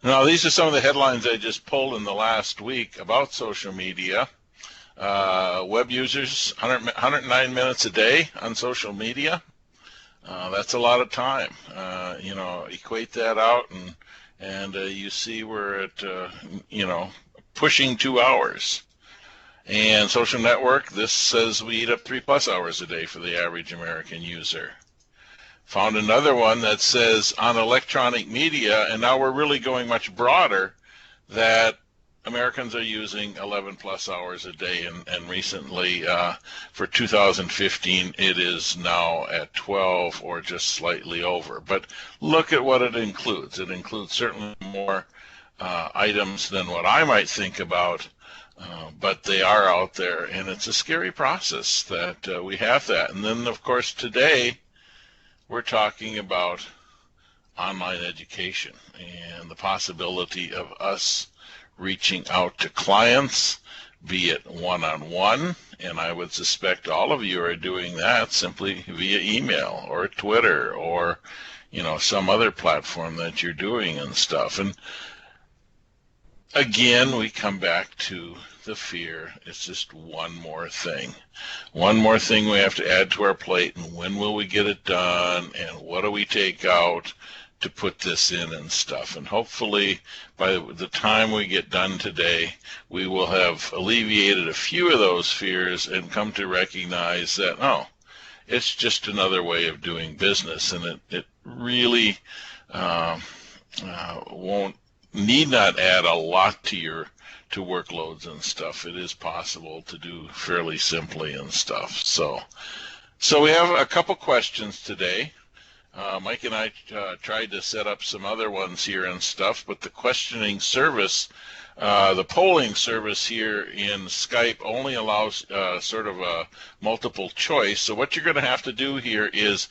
Now, these are some of the headlines I just pulled in the last week about social media. Web users, 109 minutes a day on social media. That's a lot of time. Equate that out, and you see we're at, pushing 2 hours. And social network, this says we eat up 3+ hours a day for the average American user. Found another one that says on electronic media, and now we're really going much broader, that Americans are using 11+ hours a day, and recently for 2015 it is now at 12 or just slightly over. But look at what it includes. It includes certainly more items than what I might think about, but they are out there, and it's a scary process that we have that. And then, of course, today we're talking about online education and the possibility of us reaching out to clients, be it one-on-one, and I would suspect all of you are doing that simply via email or Twitter or some other platform that you're doing and stuff. And again, we come back to the fear. It's just one more thing we have to add to our plate, and when will we get it done, and what do we take out to put this in and stuff. And hopefully by the time we get done today, we will have alleviated a few of those fears and come to recognize that, it's just another way of doing business, and it really need not add a lot to workloads and stuff. It is possible to do fairly simply and stuff. So we have a couple questions today. Mike and I tried to set up some other ones here and stuff, but the questioning service, the polling service here in Skype only allows sort of a multiple choice. So what you're going to have to do here is,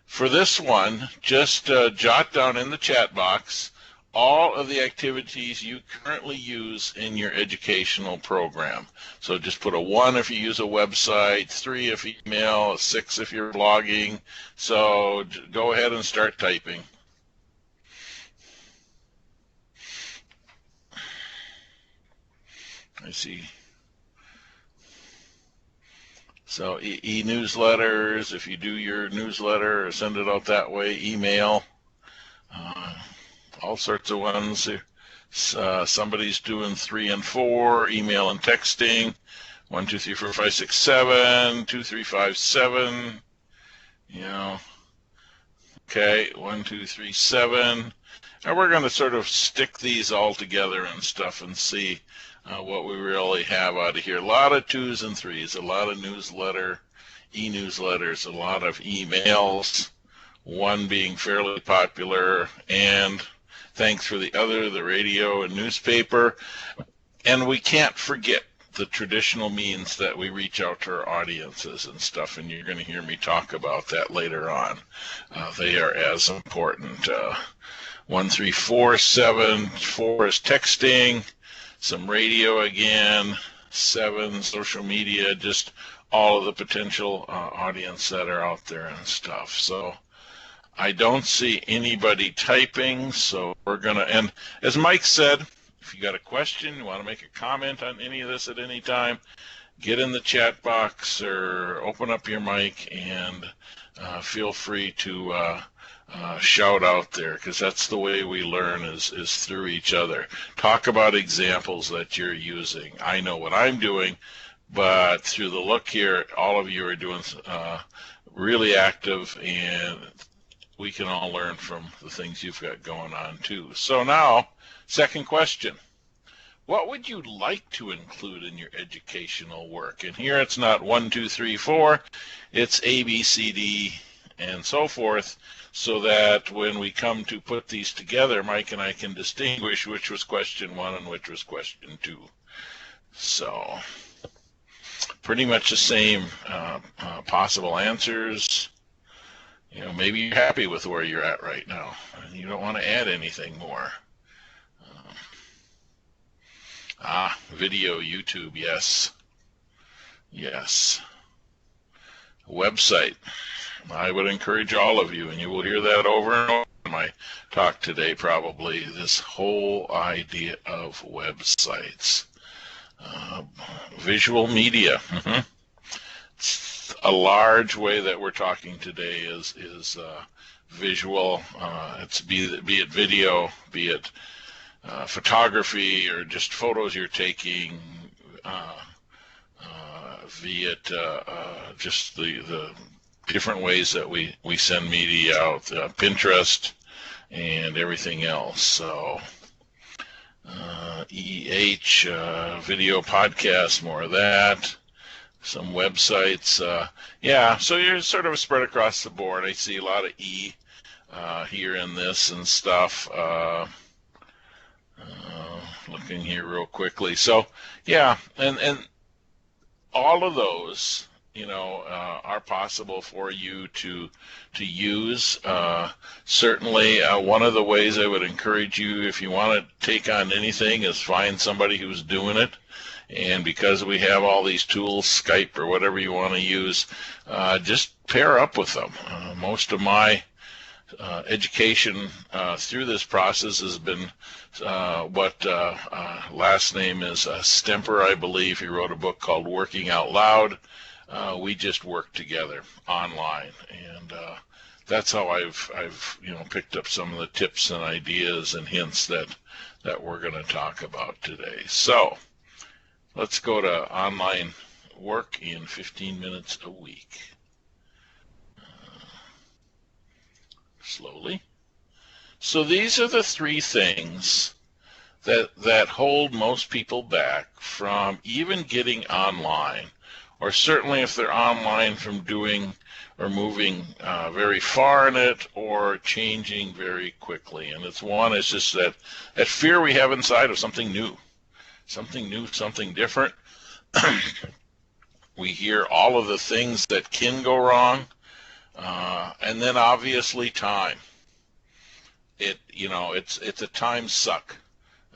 for this one, just jot down in the chat box all of the activities you currently use in your educational program. So just put a 1 if you use a website, 3 if email, 6 if you're blogging. So go ahead and start typing. I see. So e-newsletters, if you do your newsletter or send it out that way, email. All sorts of ones. Somebody's doing 3 and 4, email and texting. 1, 2, 3, 4, 5, 6, 7, 2, 3, 5, 7. Okay, 1, 2, 3, 7. And we're going to sort of stick these all together and stuff and see what we really have out of here. A lot of 2s and 3s, a lot of e-newsletters, a lot of emails, one being fairly popular, and thanks for the other, the radio and newspaper. And we can't forget the traditional means that we reach out to our audiences and stuff, and you're going to hear me talk about that later on. They are as important. 1, 3, 4, 7. 4 is texting, some radio again, 7, social media, just all of the potential audience that are out there and stuff. So I don't see anybody typing, so we're going to, and as Mike said, if you got a question, you want to make a comment on any of this at any time, get in the chat box or open up your mic and feel free to shout out there, because that's the way we learn is through each other. Talk about examples that you're using. I know what I'm doing, but through the look here, all of you are doing really active, and we can all learn from the things you've got going on too. So now, second question. What would you like to include in your educational work? And here it's not 1, 2, 3, 4. It's A, B, C, D, and so forth, so that when we come to put these together, Mike and I can distinguish which was question 1 and which was question 2. So pretty much the same possible answers. Maybe you're happy with where you're at right now, and you don't want to add anything more. Video, YouTube, yes. Yes. Website. I would encourage all of you, and you will hear that over and over my talk today, probably, this whole idea of websites. Visual media. A large way that we're talking today is visual. It's be it video, be it photography, or just photos you're taking, be it just the different ways that we send media out, Pinterest and everything else. So video podcast, more of that. Some websites, yeah, so you're sort of spread across the board. I see a lot of here in this and stuff. Looking here real quickly. So, yeah, and all of those, are possible for you to use. Certainly, one of the ways I would encourage you, if you want to take on anything, is find somebody who's doing it. And because we have all these tools, Skype or whatever you want to use, just pair up with them. Most of my education through this process has been what last name is Stemper, I believe. He wrote a book called Working Out Loud. We just work together online, and that's how I've picked up some of the tips and ideas and hints that we're going to talk about today. So let's go to online work in 15 minutes a week. Slowly. So these are the three things that hold most people back from even getting online, or certainly if they're online, from doing or moving very far in it, or changing very quickly. And it's just that fear we have inside of something new, something different. We hear all of the things that can go wrong, and then obviously time. It's a time suck.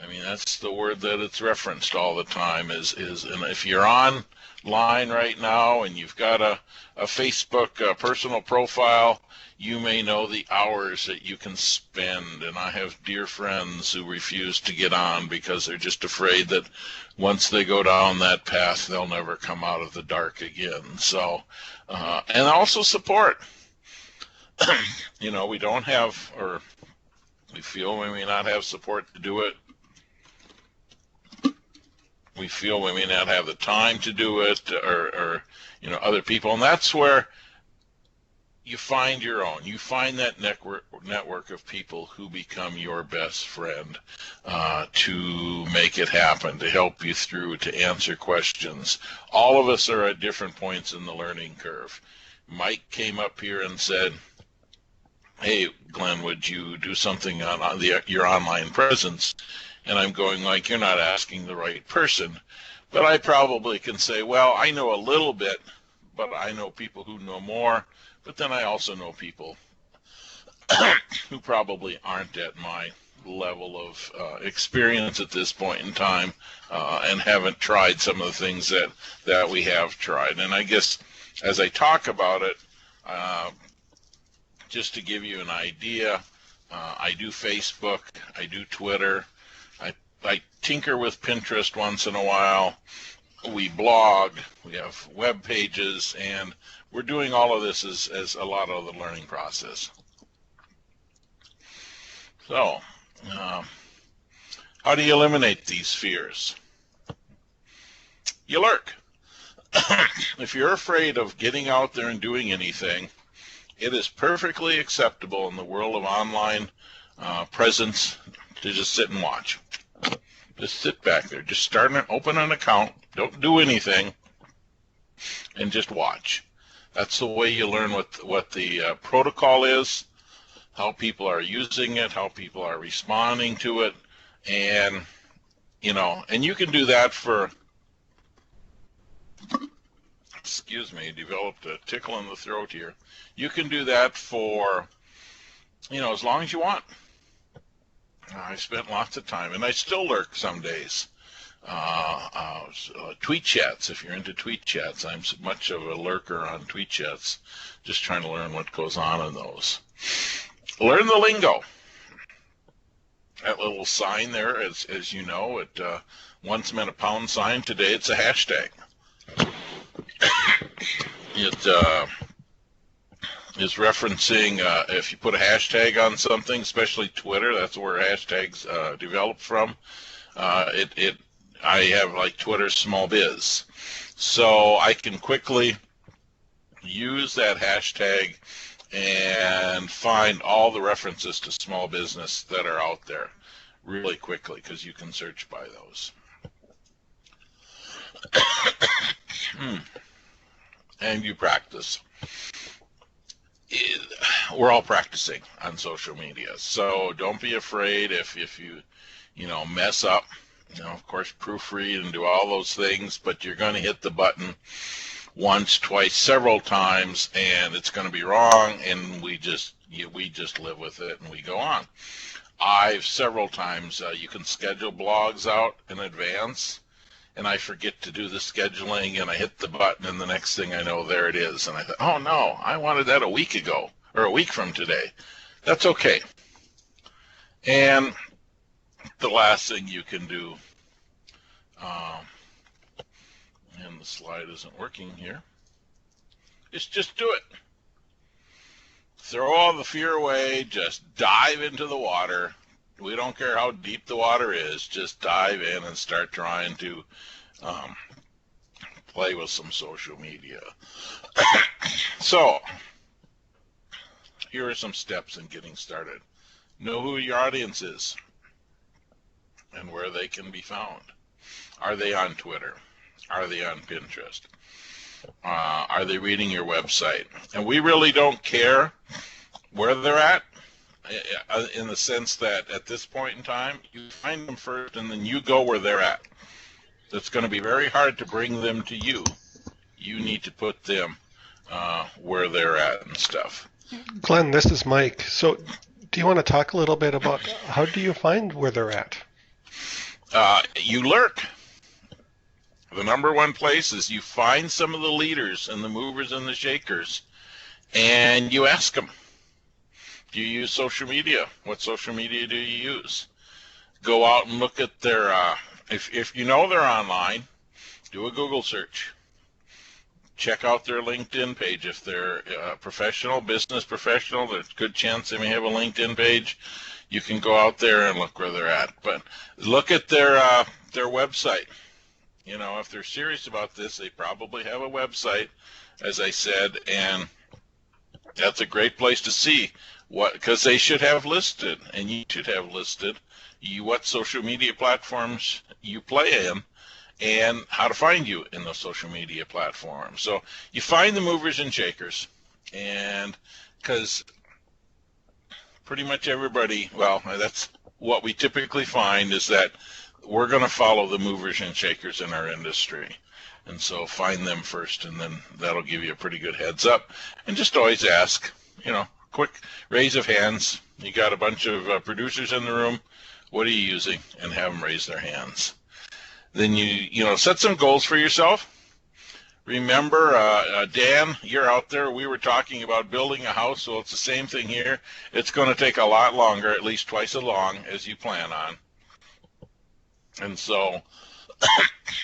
I mean, that's the word that it's referenced all the time is, and if you're online right now and you've got a Facebook personal profile, you may know the hours that you can spend. And I have dear friends who refuse to get on because they're just afraid that once they go down that path, they'll never come out of the dark again. So, and also support. We don't have, or we feel we may not have support to do it. We feel we may not have the time to do it, or other people. And that's where you find your own. You find that network of people who become your best friend to make it happen, to help you through, to answer questions. All of us are at different points in the learning curve. Mike came up here and said, "Hey, Glenn, would you do something on your online presence?" And I'm going, like, you're not asking the right person. But I probably can say, well, I know a little bit, but I know people who know more. But then I also know people who probably aren't at my level of experience at this point in time, and haven't tried some of the things that we have tried. And I guess as I talk about it, just to give you an idea, I do Facebook, I do Twitter, I tinker with Pinterest once in a while, we blog, we have web pages, and we're doing all of this as a lot of the learning process. So, how do you eliminate these fears? You lurk. If you're afraid of getting out there and doing anything, it is perfectly acceptable in the world of online presence to just sit and watch. Just sit back there. Just open an account. Don't do anything, and just watch. That's the way you learn what the protocol is, how people are using it, how people are responding to it, and and you can do that for. Excuse me, developed a tickle in the throat here. You can do that for, as long as you want. I spent lots of time, and I still lurk some days. Tweet chats, if you're into tweet chats, I'm much of a lurker on tweet chats, just trying to learn what goes on in those. Learn the lingo. That little sign there, as you know, it once meant a pound sign. Today it's a hashtag. It is referencing if you put a hashtag on something, especially Twitter. That's where hashtags develop from. I have like Twitter small biz, so I can quickly use that hashtag and find all the references to small business that are out there really quickly, because you can search by those. And you practice. We're all practicing on social media, so don't be afraid if you mess up. Of course, proofread and do all those things, but you're going to hit the button once, twice, several times, and it's going to be wrong, and we just live with it and we go on. I've several times, you can schedule blogs out in advance, and I forget to do the scheduling, and I hit the button, and the next thing I know, there it is. And I thought, oh no, I wanted that a week ago, or a week from today. That's okay. And the last thing you can do, and the slide isn't working here, is just do it. Throw all the fear away, just dive into the water. We don't care how deep the water is, just dive in and start trying to play with some social media. So, here are some steps in getting started. Know who your audience is and where they can be found. Are they on Twitter? Are they on Pinterest? Are they reading your website? And we really don't care where they're at, in the sense that at this point in time, you find them first and then you go where they're at. It's going to be very hard to bring them to you. You need to put them where they're at and stuff. Glenn, this is Mike. So do you want to talk a little bit about how do you find where they're at? You lurk. The number one place is you find some of the leaders and the movers and the shakers, and you ask them, do you use social media? What social media do you use? Go out and look at their, if you know they're online, do a Google search. Check out their LinkedIn page. If they're professional, business professional, there's a good chance they may have a LinkedIn page. You can go out there and look where they're at. But look at their website. If they're serious about this, they probably have a website, as I said, and that's a great place to see because they should have listed, and you should have listed, what social media platforms you play in and how to find you in those social media platforms. So you find the movers and shakers, and because pretty much everybody, well, that's what we typically find, is that we're going to follow the movers and shakers in our industry. And so find them first, and then that'll give you a pretty good heads up. And just always ask, quick raise of hands. You got a bunch of producers in the room. What are you using? And have them raise their hands. Then you set some goals for yourself. Remember, Dan, you're out there. We were talking about building a house, so it's the same thing here. It's going to take a lot longer, at least twice as long as you plan on. And so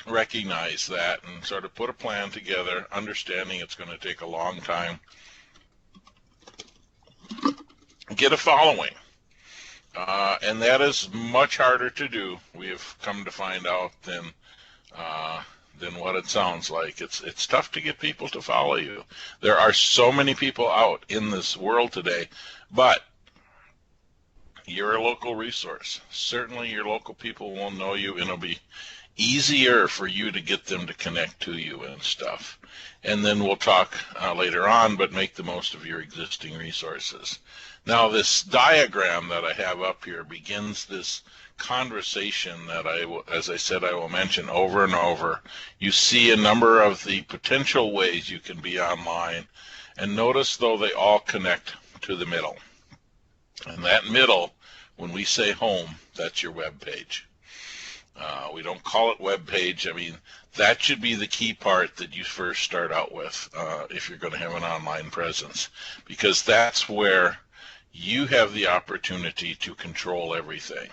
recognize that and sort of put a plan together, understanding it's going to take a long time. Get a following. And that is much harder to do, we have come to find out, than what it sounds like. It's tough to get people to follow you. There are so many people out in this world today, but you're a local resource. Certainly your local people will know you, and it'll be easier for you to get them to connect to you and stuff. And then we'll talk later on, but make the most of your existing resources. Now, this diagram that I have up here begins this conversation that as I said, I will mention over and over. You see a number of the potential ways you can be online, and notice, though, they all connect to the middle. And that middle, when we say home, that's your web page. We don't call it web page. I mean, that should be the key part that you first start out with if you're going to have an online presence, because that's where you have the opportunity to control everything.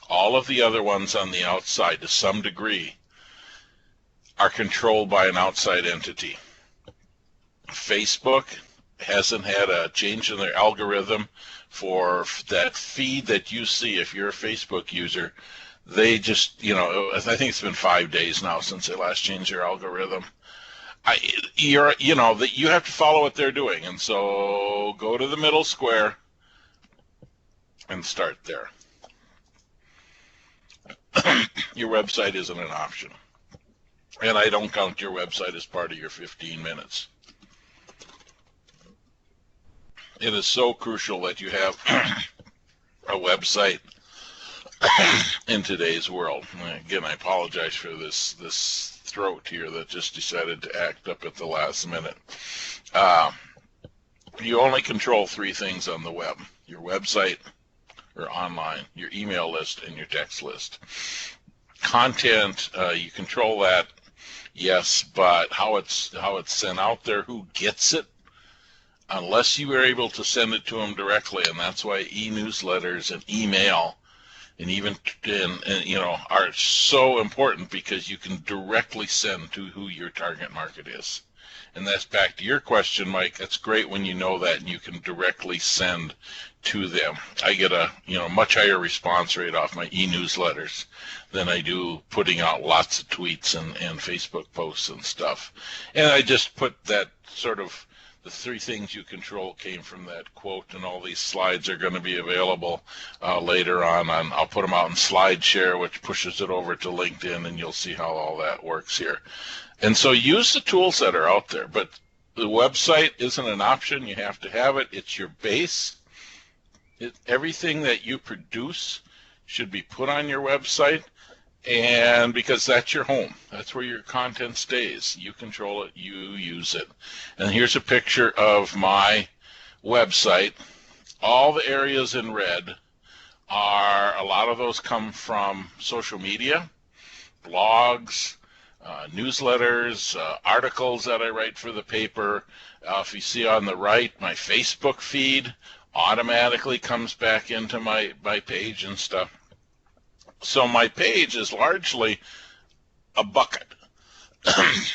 All of the other ones on the outside, to some degree, are controlled by an outside entity. Facebook hasn't had a change in their algorithm for that feed that you see. If you're a Facebook user, they just, I think it's been 5 days now since they last changed their algorithm. You have to follow what they're doing, and so go to the middle square and start there. Your website isn't an option, and I don't count your website as part of your 15 minutes. It is so crucial that you have a website in today's world. Again, I apologize for this throat here that just decided to act up at the last minute. You only control 3 things on the web: your website or online, your email list, and your text list. Content, you control that, yes, but how it's sent out there, who gets it, unless you are able to send it to them directly, and that's why e-newsletters and email and even are so important, because you can directly send to who your target market is. And that's back to your question, Mike. That's great when you know that and you can directly send to them. I get a much higher response rate off my e-newsletters than I do putting out lots of tweets and Facebook posts and stuff. And I just put that sort of, the 3 things you control came from that quote, and all these slides are going to be available later on. I'll put them out in SlideShare, which pushes it over to LinkedIn, and you'll see how all that works here. And so use the tools that are out there, but the website isn't an option. You have to have it. It's your base. Everything that you produce should be put on your website, and because that's your home. That's where your content stays. You control it. You use it. And here's a picture of my website. All the areas in red a lot of those come from social media, blogs, newsletters, articles that I write for the paper. If you see on the right, my Facebook feed automatically comes back into my page and stuff. So my page is largely a bucket,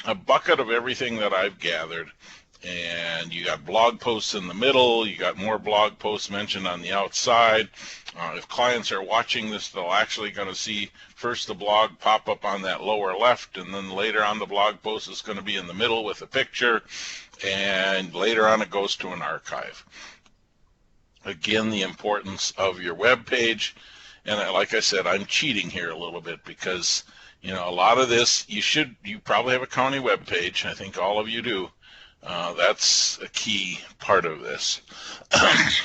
a bucket of everything that I've gathered. And you got blog posts in the middle. You got more blog posts mentioned on the outside. If clients are watching this, they'll actually going to see first the blog pop up on that lower left, and then later on the blog post is going to be in the middle with a picture, and later on it goes to an archive. Again, the importance of your web page. And like I said, I'm cheating here a little bit because, a lot of this, you probably have a county web page. I think all of you do. That's a key part of this.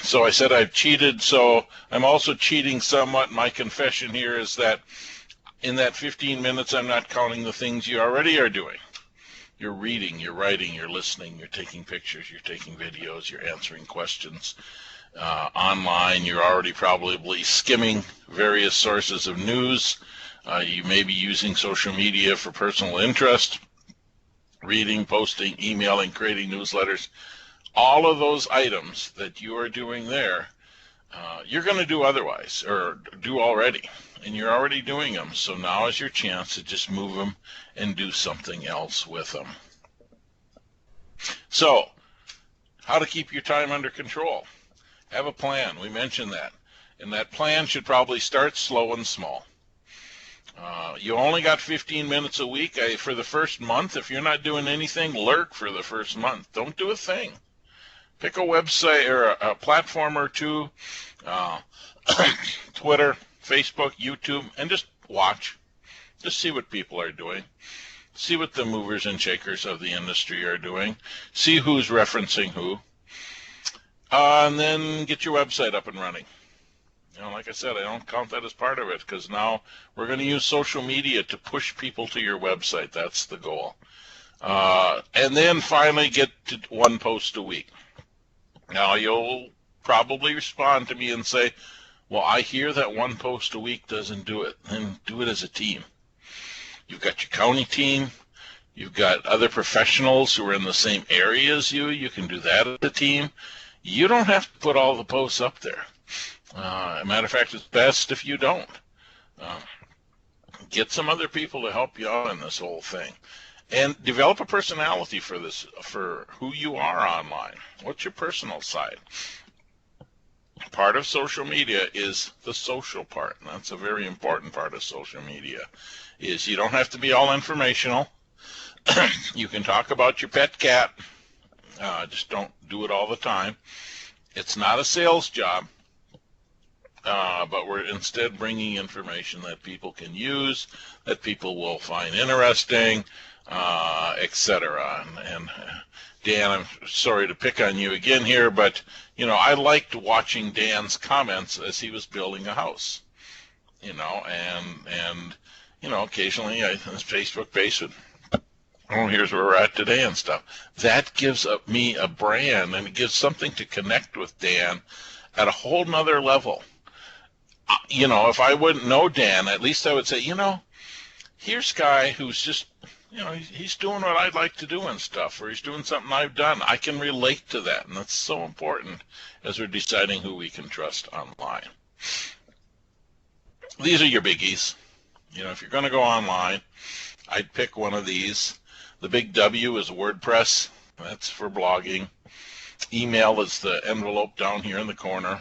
So I said I've cheated, so I'm also cheating somewhat. My confession here is that in that 15 minutes, I'm not counting the things you already are doing. You're reading, you're writing, you're listening, you're taking pictures, you're taking videos, you're answering questions. Online, you're already probably skimming various sources of news. You may be using social media for personal interest, reading, posting, emailing, creating newsletters. All of those items that you are doing there, you're going to do otherwise, or do already, and you're already doing them. So now is your chance to just move them and do something else with them. So, how to keep your time under control? Have a plan. We mentioned that. And that plan should probably start slow and small. You only got 15 minutes a week for the first month. If you're not doing anything, lurk for the first month. Don't do a thing. Pick a website or a platform or two, Twitter, Facebook, YouTube, and just watch. Just see what people are doing. See what the movers and shakers of the industry are doing. See who's referencing who. And then get your website up and running. Like I said, I don't count that as part of it because now we're going to use social media to push people to your website. That's the goal. And then finally get to 1 post a week. Now you'll probably respond to me and say, well, I hear that 1 post a week doesn't do it. Then do it as a team. You've got your county team. You've got other professionals who are in the same area as you. You can do that as a team. You don't have to put all the posts up there. As a matter of fact, it's best if you don't. Uh, get some other people to help you out in this whole thing. And develop a personality for this, for who you are online. What's your personal side? Part of social media is the social part, and that's a very important part of social media, is you don't have to be all informational. You can talk about your pet cat, just don't do it all the time. It's not a sales job, but we're instead bringing information that people can use, that people will find interesting, etc. And Dan, I'm sorry to pick on you again here, but I liked watching Dan's comments as he was building a house. And occasionally his Facebook page would, oh, here's where we're at today and stuff. That gives me a brand, and it gives something to connect with Dan at a whole nother level. If I wouldn't know Dan, at least I would say, here's a guy who's just, he's doing what I'd like to do and stuff, or he's doing something I've done. I can relate to that, and that's so important as we're deciding who we can trust online. These are your biggies. If you're going to go online, I'd pick one of these. The big W is WordPress. That's for blogging. Email is the envelope down here in the corner.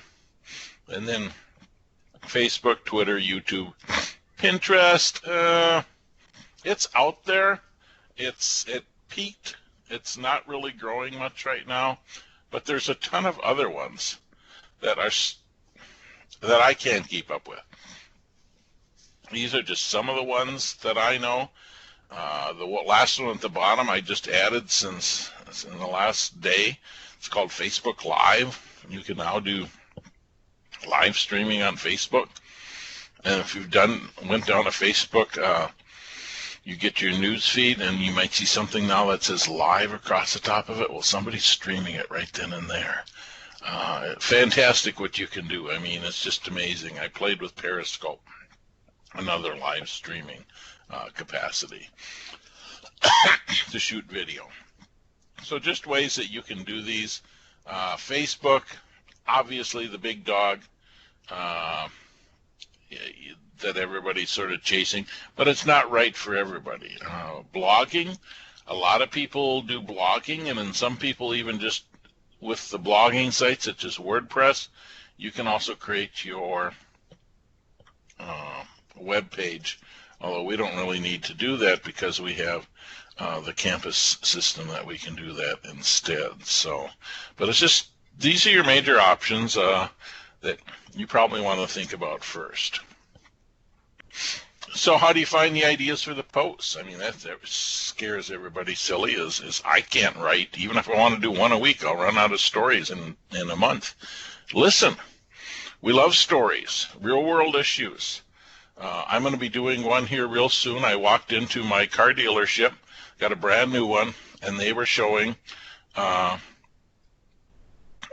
And then Facebook, Twitter, YouTube, Pinterest. It's out there. It peaked. It's not really growing much right now, but there's a ton of other ones that I can't keep up with. These are just some of the ones that I know. The last one at the bottom I just added since in the last day. It's called Facebook Live. You can now do live streaming on Facebook. And if you've went down to Facebook, you get your news feed, and you might see something now that says live across the top of it. Well, somebody's streaming it right then and there. Fantastic what you can do. I mean, it's just amazing. I played with Periscope, another live streaming capacity to shoot video. So just ways that you can do these. Facebook, obviously the big dog that everybody's sort of chasing, but it's not right for everybody. Blogging, a lot of people do blogging, and then some people even just with the blogging sites such as WordPress, you can also create your web page, although we don't really need to do that because we have the campus system that we can do that instead. So, but it's just, these are your major options that you probably want to think about first. So how do you find the ideas for the posts? I mean, that scares everybody silly, is I can't write. Even if I want to do one a week, I'll run out of stories in a month. Listen, we love stories, real world issues. I'm going to be doing one here real soon. I walked into my car dealership, got a brand new one, and they were showing, they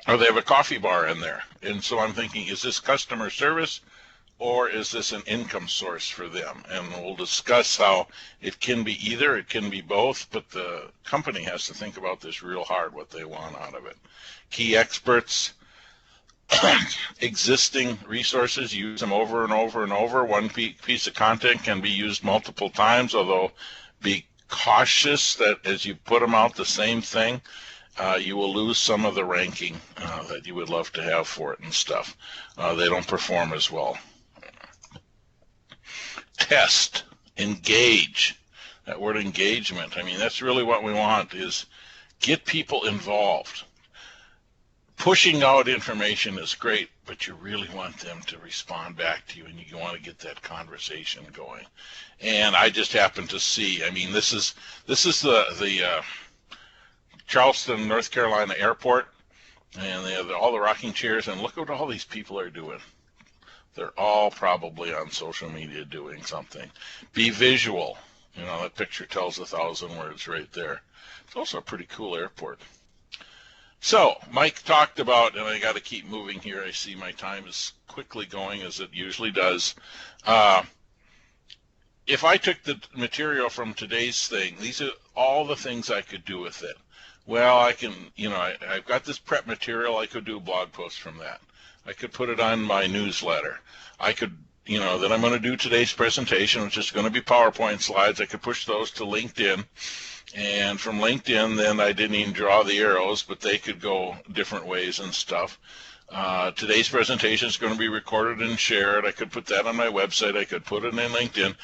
have a coffee bar in there. And so I'm thinking, is this customer service or is this an income source for them? And we'll discuss how it can be either, it can be both, but the company has to think about this real hard, what they want out of it. Key experts, existing resources, use them over and over and over. One piece of content can be used multiple times, although be cautious that as you put them out the same thing, you will lose some of the ranking that you would love to have for it and stuff. They don't perform as well. Test, engage. That word engagement, I mean, that's really what we want, is get people involved. Pushing out information is great, but you really want them to respond back to you, and you want to get that conversation going. And I just happen to see, I mean, this is the Charleston, North Carolina airport, and they have all the rocking chairs, and look what all these people are doing. They're all probably on social media doing something. Be visual. You know, that picture tells 1,000 words right there. It's also a pretty cool airport. So, Mike talked about, and I got to keep moving here. I see my time is quickly going as it usually does. If I took the material from today's thing, these are all the things I could do with it. Well, I can, I've got this prep material. I could do a blog post from that. I could put it on my newsletter. I could, then I'm going to do today's presentation, which is going to be PowerPoint slides. I could push those to LinkedIn. And from LinkedIn, then I didn't even draw the arrows, but they could go different ways and stuff. Today's presentation is going to be recorded and shared. I could put that on my website. I could put it in LinkedIn.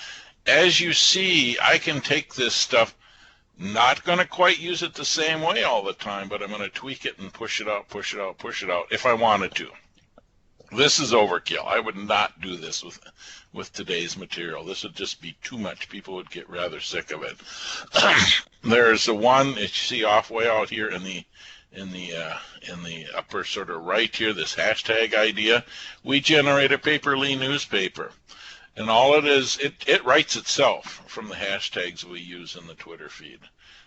As you see, I can take this stuff, not going to quite use it the same way all the time, but I'm going to tweak it and push it out, push it out, push it out if I wanted to. This is overkill. I would not do this with today's material. This would just be too much. People would get rather sick of it. There's the one that you see off way out here in the upper sort of right here, this hashtag idea. We generate a paperly newspaper. And all it is, it writes itself from the hashtags we use in the Twitter feed.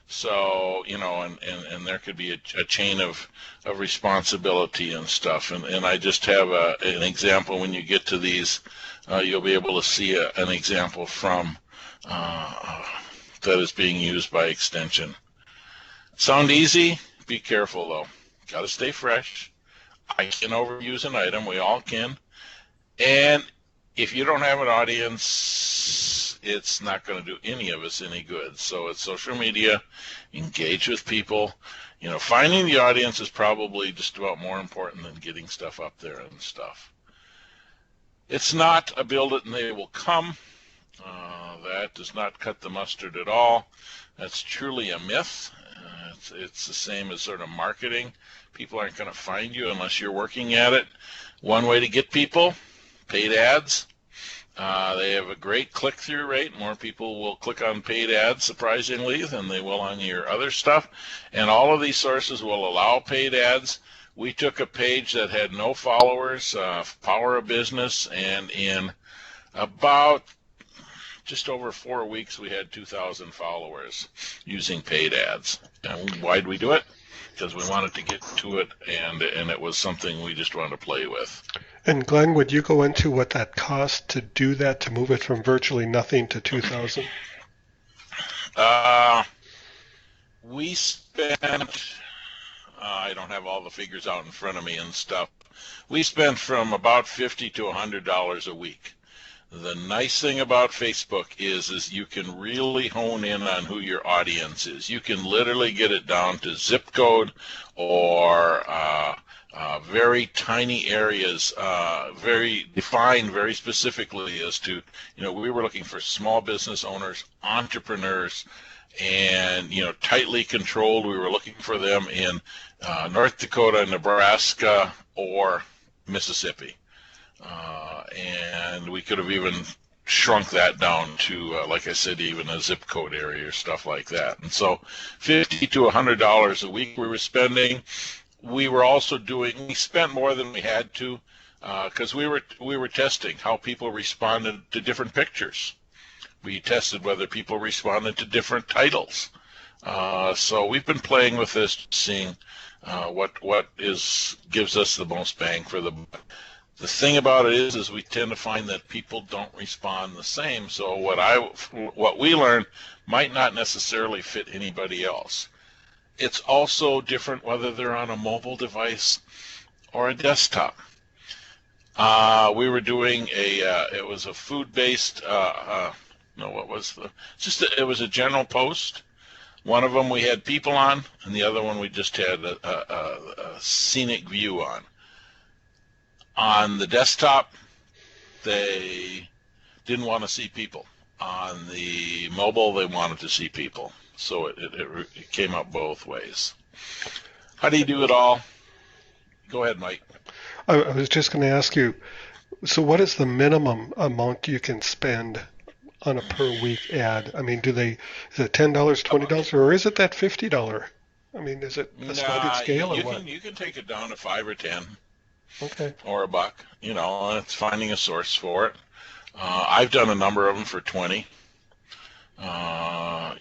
So, and there could be a chain of responsibility and stuff. And I just have an example. When you get to these, you'll be able to see an example from that is being used by extension. Sound easy? Be careful, though. Got to stay fresh. I can overuse an item. We all can. And if you don't have an audience, it's not going to do any of us any good. So it's social media, engage with people. Finding the audience is probably just about more important than getting stuff up there and stuff. It's not a build it and they will come. That does not cut the mustard at all. That's truly a myth. It's the same as sort of marketing. People aren't going to find you unless you're working at it. One way to get people, paid ads. They have a great click-through rate. More people will click on paid ads, surprisingly, than they will on your other stuff. And all of these sources will allow paid ads. We took a page that had no followers, Power of Business, and in about just over 4 weeks, we had 2,000 followers using paid ads. And why did we do it? Because we wanted to get to it, and it was something we just wanted to play with. And Glenn, would you go into what that cost to do that, to move it from virtually nothing to 2,000? We spent, I don't have all the figures out in front of me and stuff. We spent from about $50 to $100 a week. The nice thing about Facebook is you can really hone in on who your audience is. You can literally get it down to zip code or very tiny areas, very defined very specifically as to, we were looking for small business owners, entrepreneurs, and, tightly controlled. We were looking for them in North Dakota, Nebraska, or Mississippi. And we could have even shrunk that down to, like I said, even a zip code area or stuff like that. And so $50 to $100 a week we were spending. We were also we spent more than we had to because we were testing how people responded to different pictures. We tested whether people responded to different titles. So we've been playing with this, seeing what gives us the most bang for the buck. The thing about it is we tend to find that people don't respond the same. So what we learn might not necessarily fit anybody else. It's also different whether they're on a mobile device or a desktop. We were doing it was a food-based, it was a general post. One of them we had people on, and the other one we just had a scenic view on. On the desktop, they didn't want to see people. On the mobile, they wanted to see people. So it came up both ways. How do you do it all? Go ahead, Mike. I was just going to ask you, so what is the minimum amount you can spend on a per week ad? I mean, is it $10, $20, or is it that $50? I mean, is it a sliding scale or what? You can take it down to 5 or 10. Okay. Or a buck, it's finding a source for it. I've done a number of them for 20, but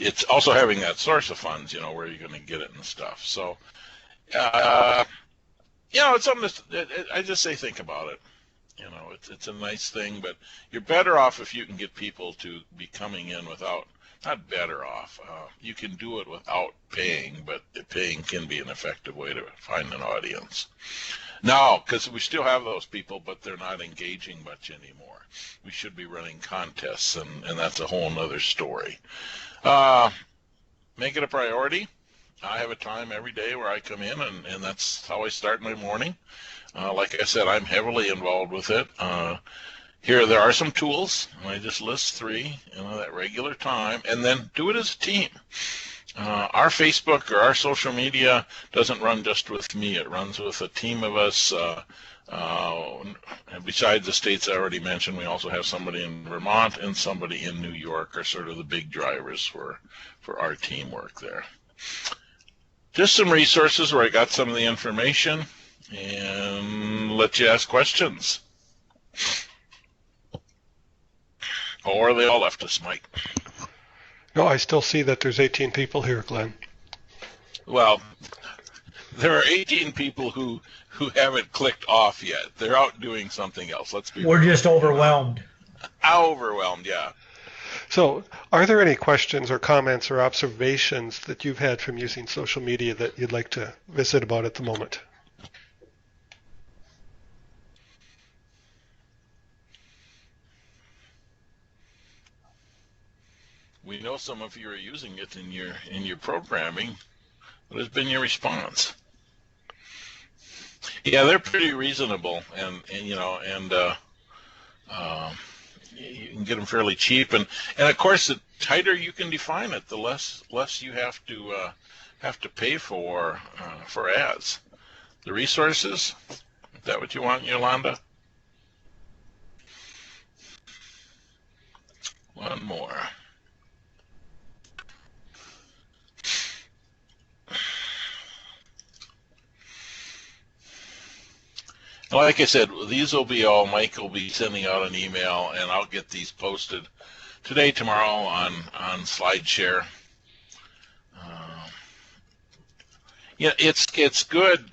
it's also having that source of funds, where you're going to get it and stuff. So, it's something I just say think about it. It's a nice thing, but you're better off if you can get people to be coming in without not better off. You can do it without paying, but paying can be an effective way to find an audience. Now, because we still have those people, but they're not engaging much anymore. We should be running contests, and that's a whole nother story. Make it a priority. I have a time every day where I come in, and that's how I start my morning. Like I said, I'm heavily involved with it. Here, there are some tools, and I just list 3, that regular time, and then do it as a team. Our Facebook or our social media doesn't run just with me. It runs with a team of us. And besides the states I already mentioned, we also have somebody in Vermont and somebody in New York are sort of the big drivers for our teamwork there. Just some resources where I got some of the information and let you ask questions. Or are they all left us, Mike? No, I still see that there's 18 people here, Glenn. Well, there are 18 people who haven't clicked off yet. They're out doing something else. We're just overwhelmed. Overwhelmed, yeah. So, are there any questions or comments or observations that you've had from using social media that you'd like to visit about at the moment? We know some of you are using it in your programming. What has been your response? Yeah, they're pretty reasonable, and you can get them fairly cheap, and of course, the tighter you can define it, the less you have to pay for ads. The resources, is that what you want, Yolanda? One more. Like I said, these will be all, Mike will be sending out an email, and I'll get these posted today, tomorrow on SlideShare. Yeah, it's good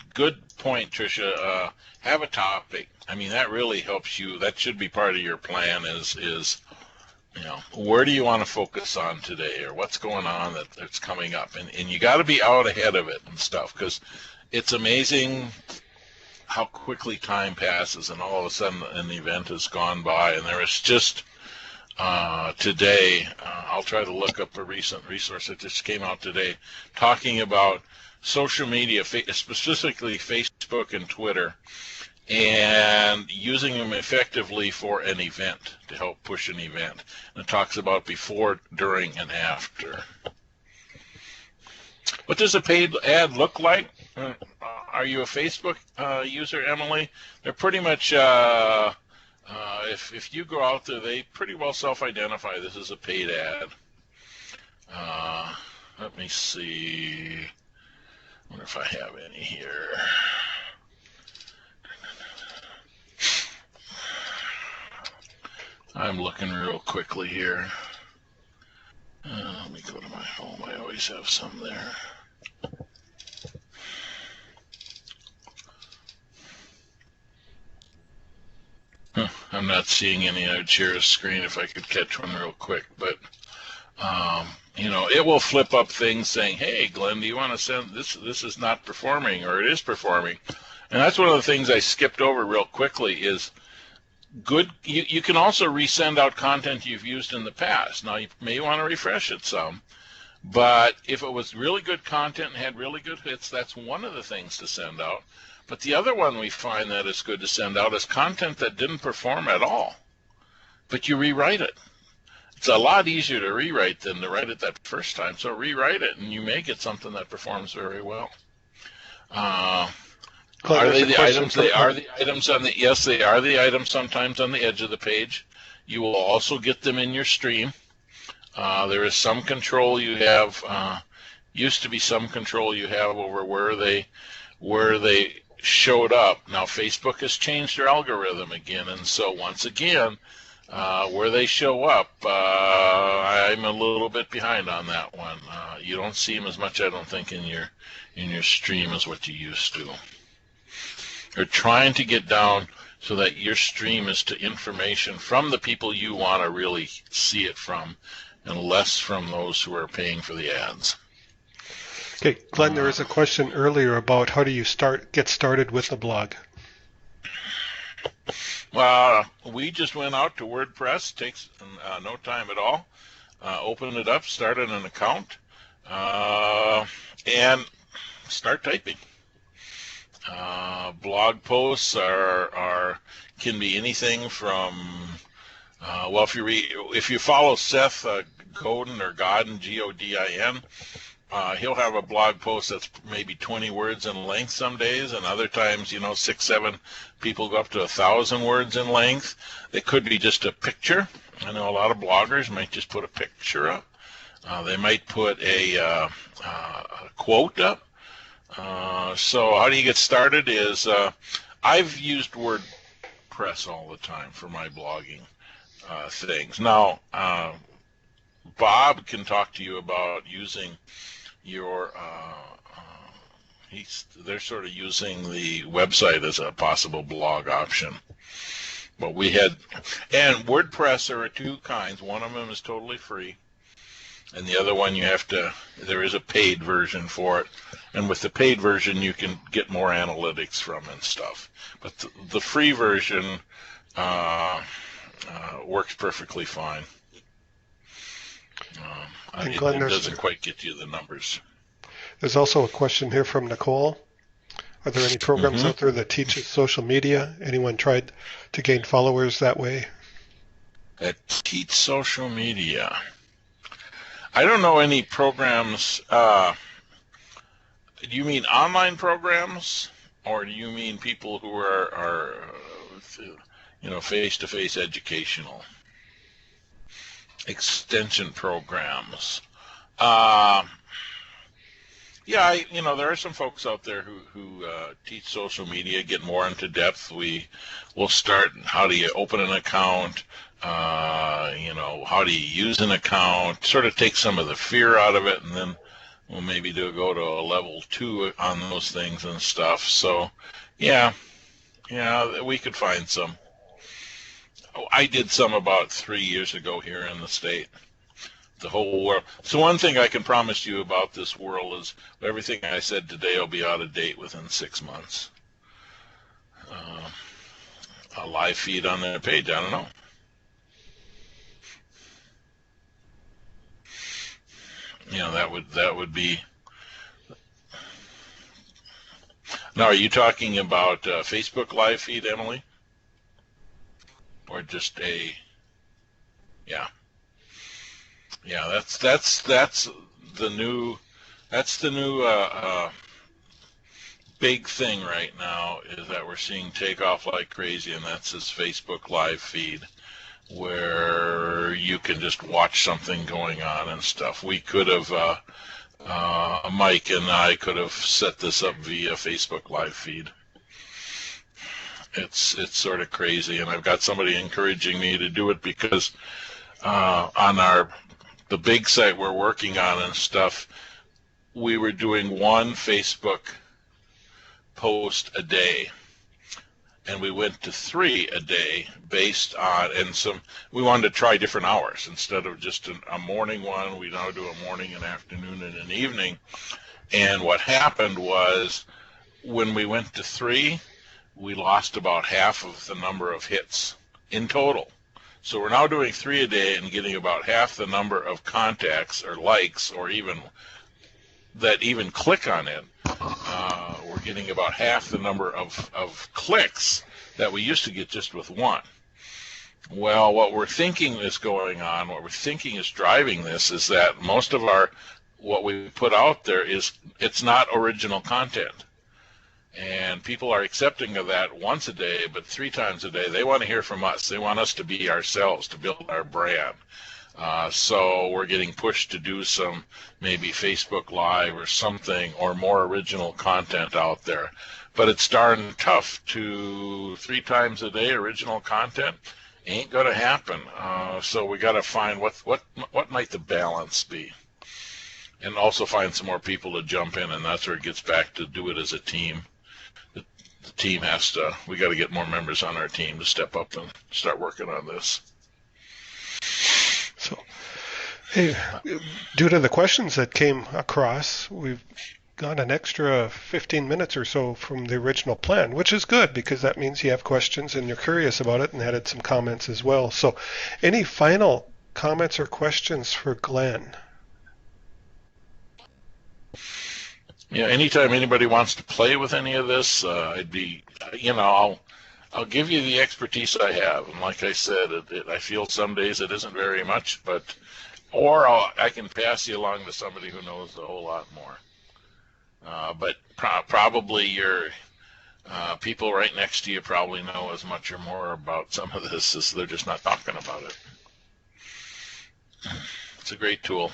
point, Tricia. Have a topic. I mean, that really helps you. That should be part of your plan is where do you want to focus on today, or what's going on that's coming up, and you got to be out ahead of it and stuff, because it's amazing how quickly time passes, and all of a sudden an event has gone by. And there is just today, I'll try to look up a recent resource that just came out today, talking about social media, specifically Facebook and Twitter, and using them effectively for an event, to help push an event. And it talks about before, during, and after. What does a paid ad look like? Are you a Facebook user, Emily? They're pretty much, if you go out there, they pretty well self-identify this as a paid ad. Let me see. I wonder if I have any here. I'm looking real quickly here. Let me go to my home. I always have some there. I'm not seeing any. I would share a screen if I could catch one real quick, but it will flip up things saying, "Hey, Glenn, do you want to send this? This is not performing, or it is performing." And that's one of the things I skipped over real quickly. Is good. You can also resend out content you've used in the past. Now you may want to refresh it some, but if it was really good content and had really good hits, that's one of the things to send out. But the other one we find that is good to send out is content that didn't perform at all, but you rewrite it. It's a lot easier to rewrite than to write it that first time. So rewrite it, and you may get something that performs very well. Are they the items? They are the items on the. Yes, they are the items sometimes on the edge of the page. You will also get them in your stream. There is some control you have. Used to be some control you have over where they showed up. Now Facebook has changed their algorithm again, and so once again, where they show up, I'm a little bit behind on that one. You don't see them as much, I don't think, in your stream as what you used to. They're trying to get down so that your stream is to information from the people you want to really see it from, and less from those who are paying for the ads. Okay, Glenn, there was a question earlier about how do you get started with the blog? We just went out to WordPress. Takes no time at all. Open it up, started an account, and start typing. Blog posts can be anything from if you follow Seth Godin or Godin, Godin, he'll have a blog post that's maybe 20 words in length some days, and other times, 6, 7 people go up to 1,000 words in length. It could be just a picture. I know a lot of bloggers might just put a picture up. They might put a quote up. So how do you get started is I've used WordPress all the time for my blogging things. Now, Bob can talk to you about using your they're sort of using the website as a possible blog option. But and WordPress, there are two kinds. One of them is totally free, and the other one there is a paid version for it. And with the paid version, you can get more analytics from and stuff. But the free version works perfectly fine. It doesn't quite get you the numbers. There's also a question here from Nicole. Are there any programs out there that teaches social media? Anyone tried to gain followers that way? That teach social media. I don't know any programs. Do you mean online programs, or do you mean people who are face-to-face educational extension programs? There are some folks out there who teach social media, get more into depth. We'll start, how do you open an account? How do you use an account? Sort of take some of the fear out of it, and then we'll maybe go to a level 2 on those things and stuff. So, yeah, we could find some. I did some about 3 years ago here in the state. The whole world. So one thing I can promise you about this world is everything I said today will be out of date within 6 months. A live feed on their page, I don't know. That would be. Now, are you talking about Facebook live feed, Emily? Or just yeah. Yeah, that's the new big thing right now, is that we're seeing take off like crazy, and that's this Facebook live feed where you can just watch something going on and stuff. We could have Mike and I could have set this up via Facebook live feed. It's sort of crazy, and I've got somebody encouraging me to do it because on the big site we're working on and stuff, we were doing one Facebook post a day, and we went to 3 a day based on, we wanted to try different hours. Instead of just a morning one, we now do a morning, an afternoon, and an evening. And what happened was, when we went to 3, we lost about half of the number of hits in total. So we're now doing 3 a day and getting about half the number of contacts or likes, or even click on it. We're getting about half the number of clicks that we used to get just with one. Well, what we're thinking is going on, what we're thinking is driving this, is that most of what we put out there it's not original content. And people are accepting of that once a day, but 3 times a day. They want to hear from us. They want us to be ourselves, to build our brand. So we're getting pushed to do some maybe Facebook Live or something, or more original content out there. But it's darn tough to 3 times a day original content. Ain't going to happen. So we got to find what might the balance be, and also find some more people to jump in. And that's where it gets back to do it as a team. The team we got to get more members on our team to step up and start working on this. Hey, due to the questions that came across, we've got an extra 15 minutes or so from the original plan, which is good because that means you have questions and you're curious about it and added some comments as well. So, any final comments or questions for Glenn? Yeah, anytime anybody wants to play with any of this, I'd be, I'll give you the expertise I have. And like I said, I feel some days it isn't very much, but or I can pass you along to somebody who knows a whole lot more. But probably your people right next to you probably know as much or more about some of this as they're just not talking about it. It's a great tool.